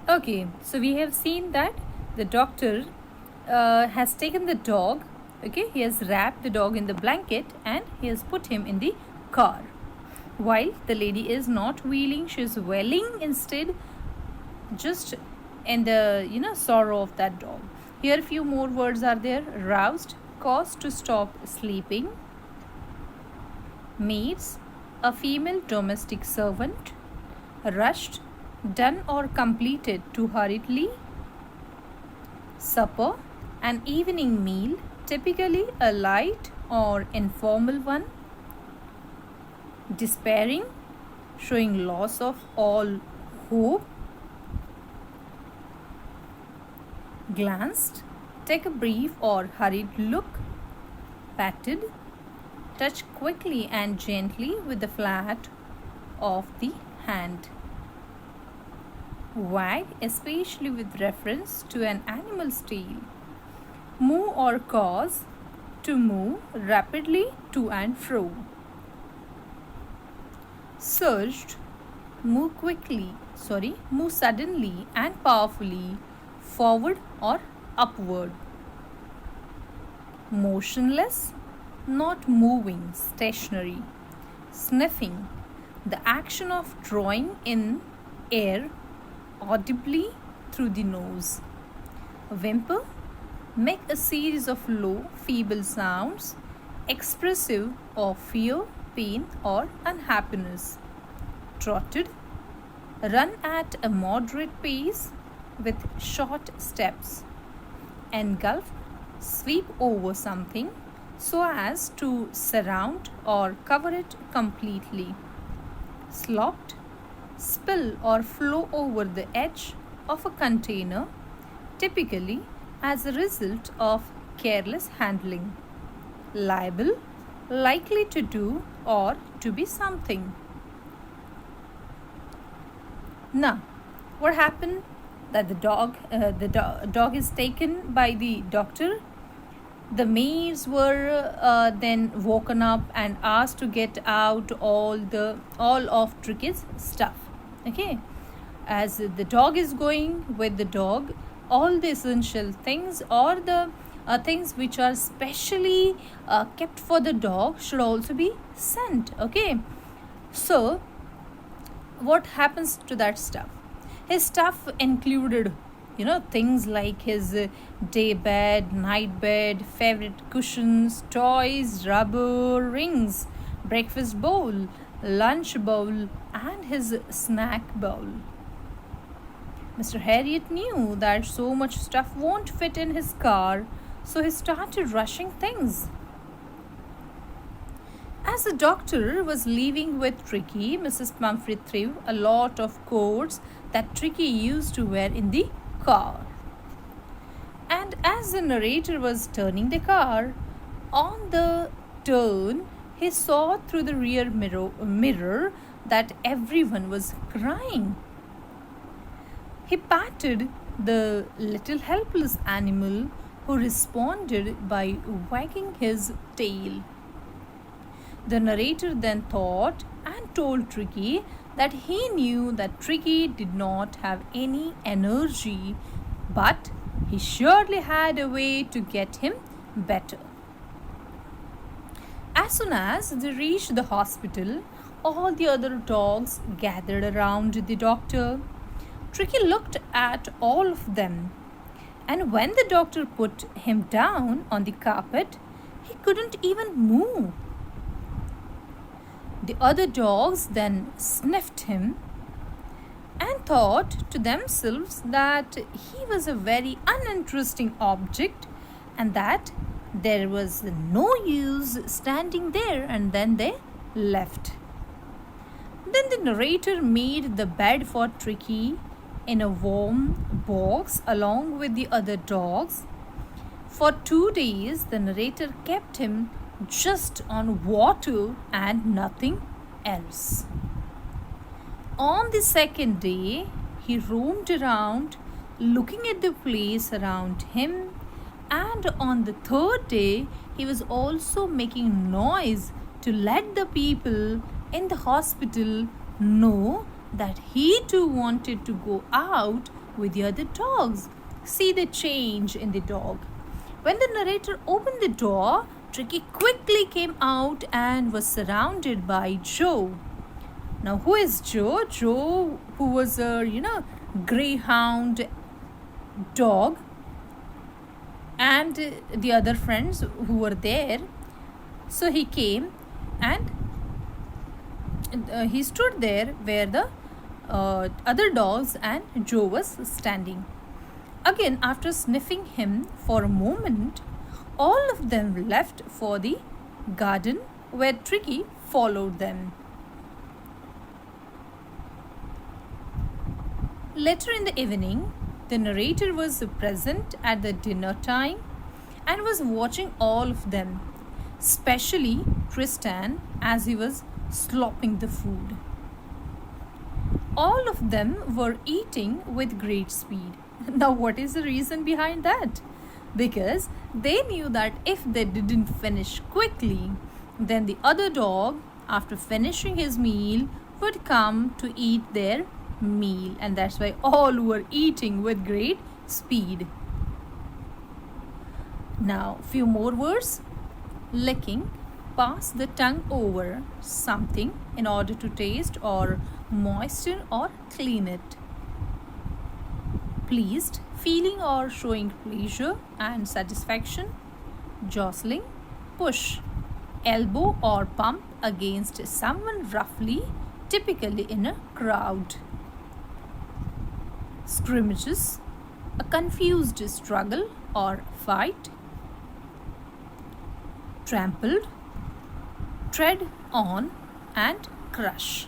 Okay, so we have seen that the doctor has taken the dog. Okay, he has wrapped the dog in the blanket and he has put him in the car. While the lady is not wheeling, she is welling instead, just in the sorrow of that dog. Here, few more words are there: roused, caused to stop sleeping, maids, a female domestic servant, rushed, done or completed too hurriedly, supper, an evening meal, typically a light or informal one, despairing, showing loss of all hope, glanced, take a brief or hurried look, patted, touch quickly and gently with the flat of the hand, wag, especially with reference to an animal's tail, move or cause, to move rapidly to and fro, surged, move suddenly and powerfully forward or upward, motionless, not moving, stationary, sniffing, the action of drawing in air audibly through the nose, whimper, make a series of low, feeble sounds expressive of fear, pain, or unhappiness, trotted, run at a moderate pace with short steps, engulf, sweep over something so as to surround or cover it completely, slopped, spill or flow over the edge of a container, typically as a result of careless handling, liable, likely to do or to be something. Now, what happened? That the dog is taken by the doctor. The maids were then woken up and asked to get out all of Tricky's stuff. Okay, as the dog is going with the dog, all the essential things or the things which are specially kept for the dog should also be sent. Okay, so what happens to that stuff? His stuff included, things like his day bed, night bed, favorite cushions, toys, rubber rings, breakfast bowl, lunch bowl, and his snack bowl. Mr. Harriet knew that so much stuff won't fit in his car, so he started rushing things. As the doctor was leaving with Tricky, Mrs. Pumphrey threw a lot of coats that Tricky used to wear in the car. And as the narrator was turning the car, on the turn, he saw through the rear mirror that everyone was crying. He patted the little helpless animal, who responded by wagging his tail. The narrator then thought and told Tricky that he knew that Tricky did not have any energy, but he surely had a way to get him better. As soon as they reached the hospital, all the other dogs gathered around the doctor. Tricky looked at all of them, and when the doctor put him down on the carpet, he couldn't even move. The other dogs then sniffed him and thought to themselves that he was a very uninteresting object and that there was no use standing there, and then they left. Then the narrator made the bed for Tricky in a warm box along with the other dogs. For 2 days, the narrator kept him just on water and nothing else. On the second day, he roamed around looking at the place around him, and on the third day, he was also making noise to let the people in the hospital know that he too wanted to go out with the other dogs. See the change in the dog. When the narrator opened the door, Tricky quickly came out and was surrounded by Joe. Now, who is Joe? Joe, who was a greyhound dog, and the other friends who were there. So he came and he stood there where the other dogs and Joe was standing. Again, after sniffing him for a moment, all of them left for the garden where Tricky followed them. Later in the evening, the narrator was present at the dinner time and was watching all of them, especially Tristan as he was slopping the food. All of them were eating with great speed. Now, what is the reason behind that? Because they knew that if they didn't finish quickly, then the other dog, after finishing his meal, would come to eat their meal, and that's why all were eating with great speed. Now, few more words. Licking, pass the tongue over something in order to taste or moisten or clean it. Pleased, feeling or showing pleasure and satisfaction. Jostling, push, elbow or pump against someone roughly, typically in a crowd. Scrimmages, a confused struggle or fight. Trampled, tread on and crush.